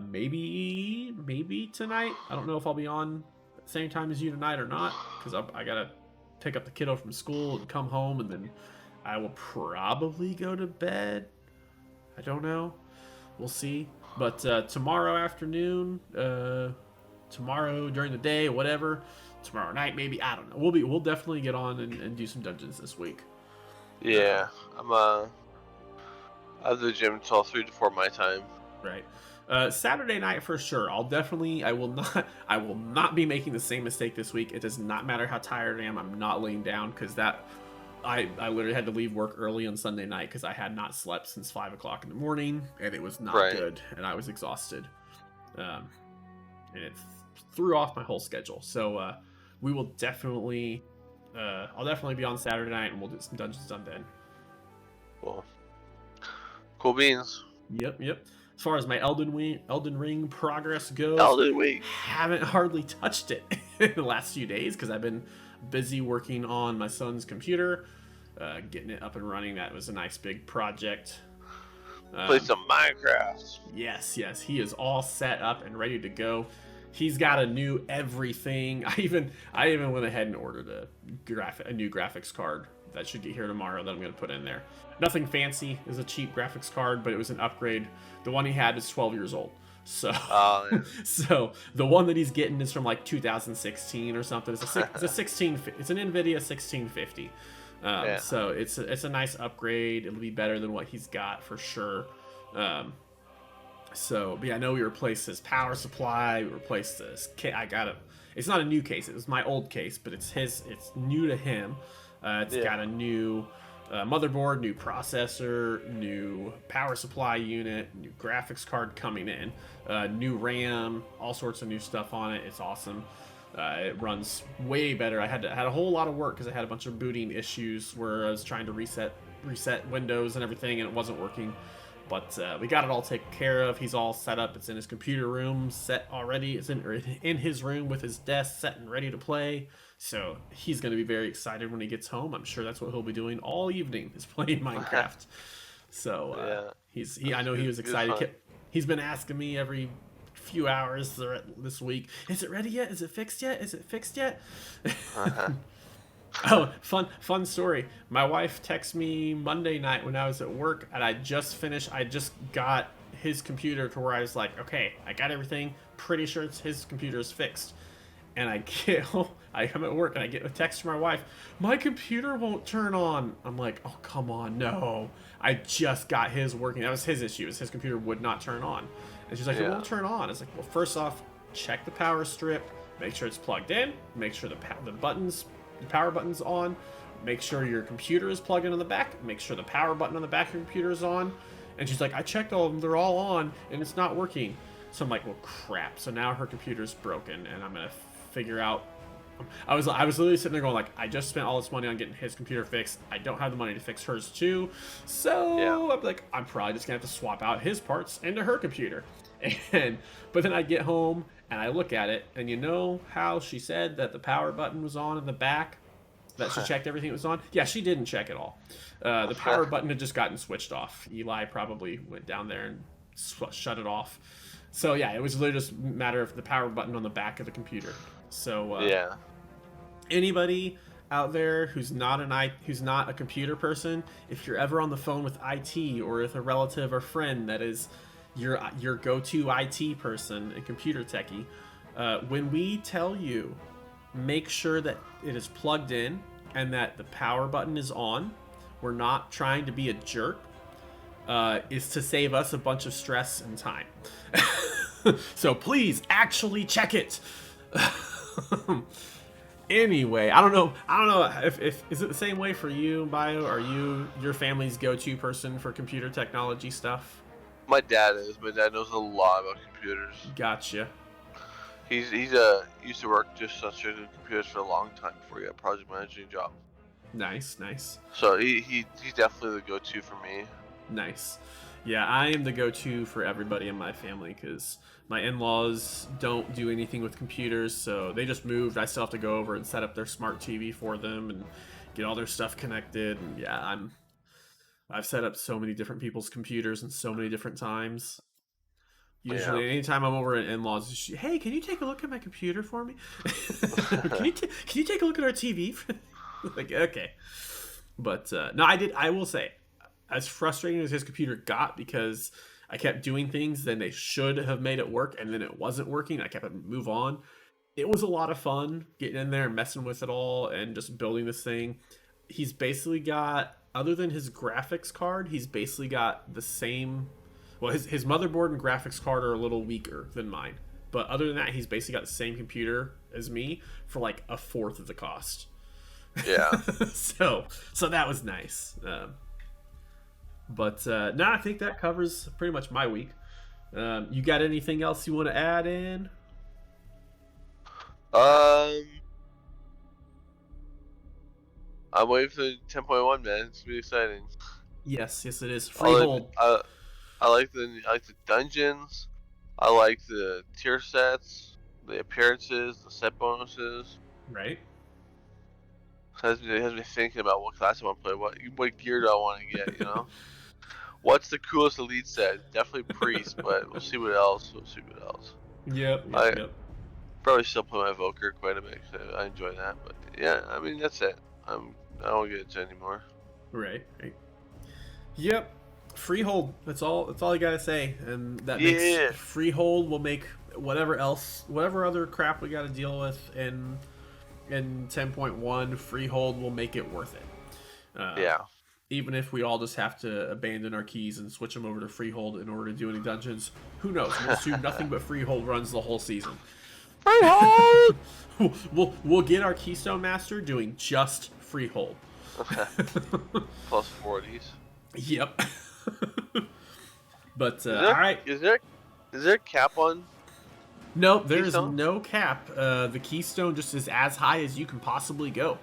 Maybe tonight. I don't know if I'll be on at the same time as you tonight or not, because I gotta pick up the kiddo from school and come home, and then I will probably go to bed. I don't know. We'll see. But tomorrow afternoon, tomorrow during the day, whatever. Tomorrow night, maybe. I don't know. We'll definitely get on and do some dungeons this week. Yeah. I'm at the gym until 3 to 4 my time. Right. Saturday night for sure. I will not. I will not be making the same mistake this week. It does not matter how tired I am. I'm not laying down because I literally had to leave work early on Sunday night because I had not slept since 5 o'clock in the morning, and it was not Right. good, and I was exhausted, and it threw off my whole schedule. So we will definitely. I'll definitely be on Saturday night, and we'll get some dungeons done then. Cool beans. Yep. As far as my Elden Ring progress goes, Elden Week. haven't hardly touched it in the last few days because I've been busy working on my son's computer, getting it up and running. That was a nice big project. Play some Minecraft. Yes, he is all set up and ready to go. He's got a new everything. I even went ahead and ordered a new graphics card that should get here tomorrow that I'm going to put in there. Nothing fancy. It was a cheap graphics card, but it was an upgrade. The one he had is 12 years old. So, Yeah. so the one that he's getting is from like 2016 or something. It's a 16. It's an NVIDIA 1650. Yeah. So it's a nice upgrade. It'll be better than what he's got for sure. So, but yeah, I know we replaced his power supply. We replaced this. I got it. It's not a new case. It was my old case, but it's his. It's new to him. It's got a new motherboard, new processor, new power supply unit, new graphics card coming in, new RAM, all sorts of new stuff on it. It's awesome. It runs way better. I had a whole lot of work because I had a bunch of booting issues where I was trying to reset Windows and everything, and it wasn't working. But we got it all taken care of. He's all set up. It's in his computer room, set already. It's in his room with his desk set and ready to play. So he's going to be very excited when he gets home. I'm sure that's what he'll be doing all evening is playing Minecraft. So I know he was excited. He's been asking me every few hours this week, is it ready yet? Is it fixed yet? Is it fixed yet? Oh, fun story. My wife texted me Monday night when I was at work, and I just got his computer to where I was like, okay, I got everything. Pretty sure his computer is fixed. And I get home, I come at work, and I get a text from my wife. My computer won't turn on. I'm like, oh, come on, no. I just got his working. That was his issue. His computer would not turn on. And she's like, it won't turn on. It's like, well, first off, check the power strip. Make sure it's plugged in. Make sure the power button's on. Make sure your computer is plugged in on the back. Make sure the power button on the back of your computer is on. And she's like, I checked all of them. They're all on, and it's not working. So I'm like, well, crap. So now her computer's broken, and I'm going to figure out. I was literally sitting there going like, I just spent all this money on getting his computer fixed. I don't have the money to fix hers too. So I'm like, I'm probably just going to have to swap out his parts into her computer. But then I get home, and I look at it, and you know how she said that the power button was on in the back? that she checked everything that was on. Yeah, she didn't check it all. The power button had just gotten switched off. Eli probably went down there and shut it off. So yeah, it was literally just a matter of the power button on the back of the computer. So Yeah. anybody out there who's not a computer person, if you're ever on the phone with IT or with a relative or friend that is your go-to IT person, a computer techie, when we tell you, make sure that it is plugged in and that the power button is on. We're not trying to be a jerk. Is to save us a bunch of stress and time. So please actually check it. Anyway, I don't know if is it the same way for you, Bio? Are you your family's go-to person for computer technology stuff? My dad is. My dad knows a lot about computers. Gotcha. He's used to work just on certain computers for a long time before he got a project managing job. Nice. So he's definitely the go-to for me. Nice. Yeah, I am the go-to for everybody in my family because my in-laws don't do anything with computers, so they just moved. I still have to go over and set up their smart TV for them and get all their stuff connected. And yeah, I've set up so many different people's computers and so many different times. Usually, anytime I'm over at in-laws, hey, can you take a look at my computer for me? Can you take a look at our TV? Like, okay. But no, I will say, as frustrating as his computer got because I kept doing things, then they should have made it work, and then it wasn't working. I kept it move on. It was a lot of fun getting in there and messing with it all and just building this thing. He's basically got, other than his graphics card, he's basically got the same. Well, his motherboard and graphics card are a little weaker than mine, but other than that, he's basically got the same computer as me for like a fourth of the cost. Yeah. so that was nice. But no, I think that covers pretty much my week. You got anything else you want to add in? I'm waiting for 10.1, man. It's really exciting. Yes, it is. Freehold. I like the dungeons. I like the tier sets, the appearances, the set bonuses. Right. It has me thinking about what class I want to play, what gear do I want to get, you know? What's the coolest elite set? Definitely priest, but we'll see what else. Yep. Probably still play my Evoker quite a bit. I enjoy that, but yeah, I mean that's it. I don't get into it anymore. Right. Yep. Freehold. That's all I gotta say, and that makes Freehold will make whatever other crap we got to deal with in 10.1. Freehold will make it worth it. Yeah. Even if we all just have to abandon our keys and switch them over to Freehold in order to do any dungeons, who knows? We'll assume nothing but Freehold runs the whole season. Freehold! we'll get our Keystone Master doing just Freehold. Plus 40s. Yep. But alright. Is there a cap on? No, there is no cap. The Keystone just is as high as you can possibly go.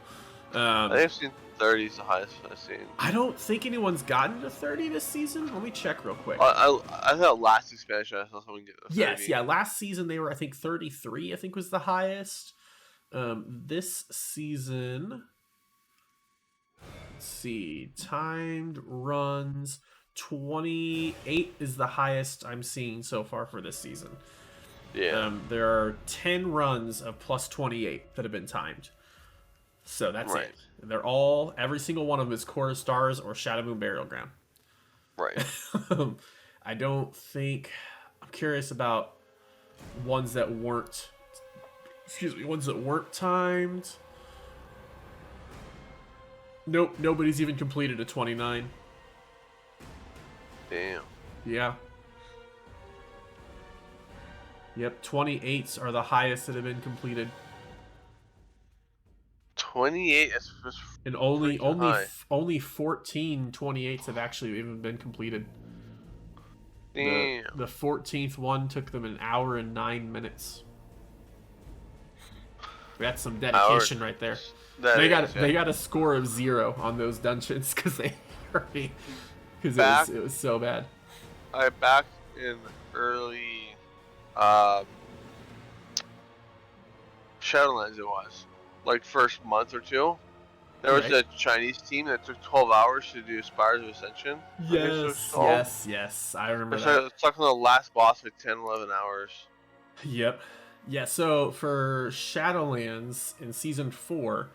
I think I've seen 30 is the highest I've seen. I don't think anyone's gotten to 30 this season. Let me check real quick. I thought last expansion I saw someone get 30. Yes, yeah. Last season they were, I think, 33. I think was the highest. This season, let's see, timed runs 28 is the highest I'm seeing so far for this season. Yeah. There are 10 runs of plus 28 that have been timed. So that's right. it. They're every single one of them is Core of Stars or Shadow Moon Burial Ground. Right. I don't think, I'm curious about ones that weren't timed. Nope, nobody's even completed a 29. Damn. Yeah. Yep, 28s are the highest that have been completed. 28 is just and only 14 28s have actually even been completed. Damn. The 14th one took them an hour and 9 minutes. That's some dedication right there. They got a score of 0 on those dungeons because it was so bad. Back in early Shadowlands, it was like first month or two. There was Right. a Chinese team that took 12 hours to do Spires of Ascension. I guess it was called. Yes. I remember They're that. stuck on the last boss for 10, 11 hours. Yep. Yeah, so for Shadowlands in Season 4,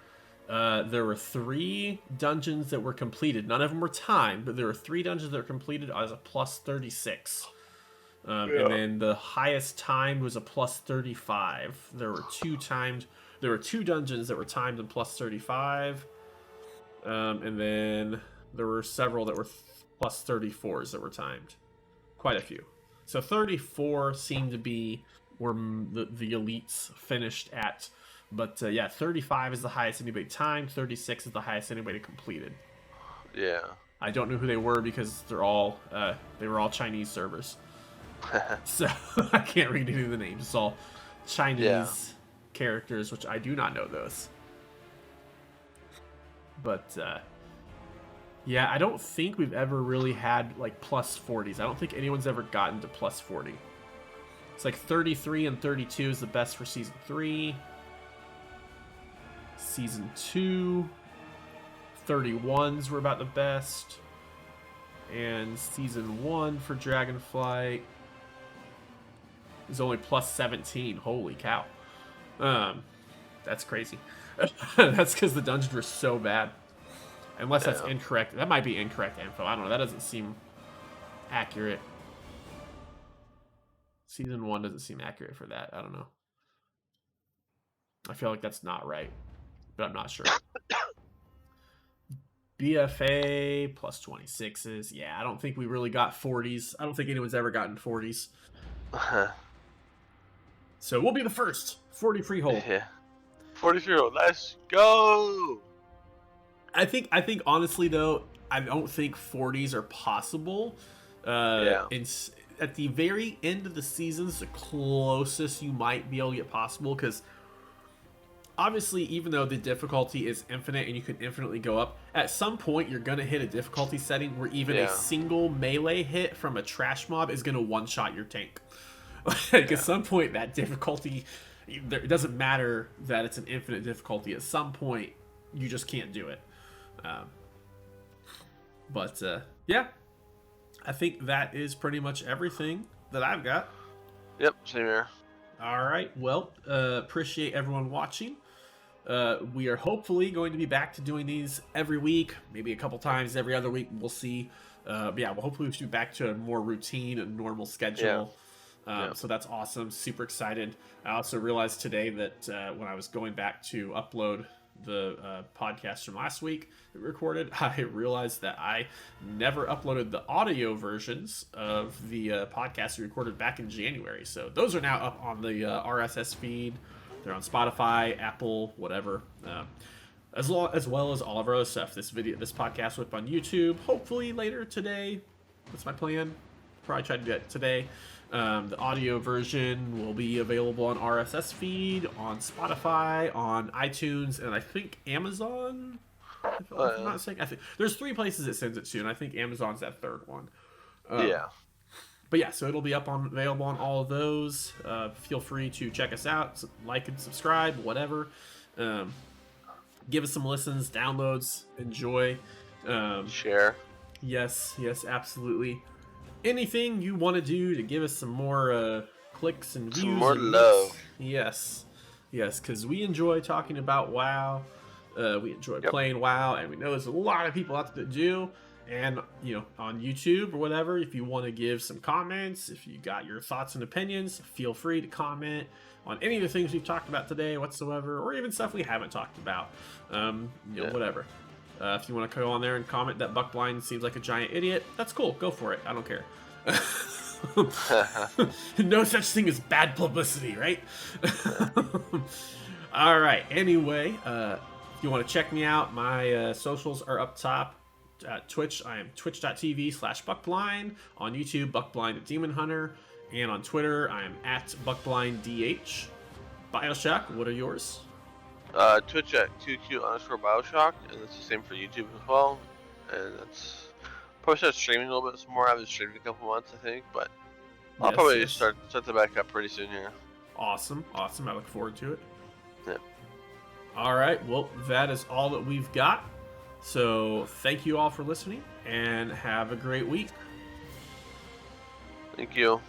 there were 3 dungeons that were completed. None of them were timed, but there were 3 dungeons that were completed as a plus 36. And then the highest timed was a plus 35. There were 2 dungeons that were timed and plus 35. And then there were several that were plus 34s that were timed. Quite a few. So 34 seemed to be where the elites finished at. But yeah, 35 is the highest anybody timed. 36 is the highest anybody completed. Yeah. I don't know who they were because they were all Chinese servers. So I can't read any of the names. It's all Chinese characters, which I do not know those. But yeah, I don't think we've ever really had like plus 40s. I don't think anyone's ever gotten to plus 40. It's like 33 and 32 is the best for Season 3. Season 2, 31s were about the best. And Season 1 for Dragonflight is only plus 17. Holy cow. That's crazy. That's because the dungeons were so bad. Unless that's incorrect. That might be incorrect info. I don't know. That doesn't seem accurate. Season 1 doesn't seem accurate for that. I don't know. I feel like that's not right, but I'm not sure. BFA plus 26s. Yeah, I don't think we really got 40s. I don't think anyone's ever gotten 40s. So we'll be the first 40 freehold. Yeah. 40 freehold. Let's go. I think honestly though, I don't think 40s are possible. At the very end of the season's the closest you might be able to get possible, because obviously, even though the difficulty is infinite and you can infinitely go up, at some point you're gonna hit a difficulty setting where even a single melee hit from a trash mob is gonna one-shot your tank. Like at some point, that difficulty, it doesn't matter that it's an infinite difficulty. At some point, you just can't do it. But yeah, I think that is pretty much everything that I've got. Yep, same here. All right, well, appreciate everyone watching. We are hopefully going to be back to doing these every week, maybe a couple times every other week. We'll see. But yeah, well, hopefully we should be back to a more routine and normal schedule. So that's awesome. Super excited. I also realized today that when I was going back to upload the podcast from last week that we recorded, I realized that I never uploaded the audio versions of the podcast we recorded back in January. So those are now up on the RSS feed. They're on Spotify, Apple, whatever. As well as all of our other stuff. This podcast will be on YouTube. Hopefully later today. That's my plan. Probably try to do it today. The audio version will be available on RSS feed, on Spotify, on iTunes, and I think Amazon. If I'm not mistaken, I think there's 3 places it sends it to, and I think Amazon's that 3rd one. But yeah, so it'll be available on all of those. Feel free to check us out, like and subscribe, whatever. Give us some listens, downloads, enjoy. Share. Yes, absolutely. Anything you want to do to give us some more clicks and views. Some more love. Yes, because we enjoy talking about WoW. We enjoy playing WoW, and we know there's a lot of people out there that do. And, on YouTube or whatever, if you want to give some comments, if you got your thoughts and opinions, feel free to comment on any of the things we've talked about today whatsoever, or even stuff we haven't talked about. Whatever. If you want to go on there and comment that Buckblind seems like a giant idiot, that's cool. Go for it. I don't care. No such thing as bad publicity, right? All right. Anyway, if you want to check me out, my socials are up top. At Twitch, I am twitch.tv/Buckblind. On YouTube, Buckblind and Demon Hunter. And on Twitter, I am at BuckblindDH. Bioshock, what are yours? Twitch at 2Q_Bioshock, and it's the same for YouTube as well. And that's probably start streaming a little bit more. I haven't streamed in a couple months, I think, but I'll probably start to back up pretty soon here. Awesome. I look forward to it. Yeah. All right. Well, that is all that we've got. So thank you all for listening, and have a great week. Thank you.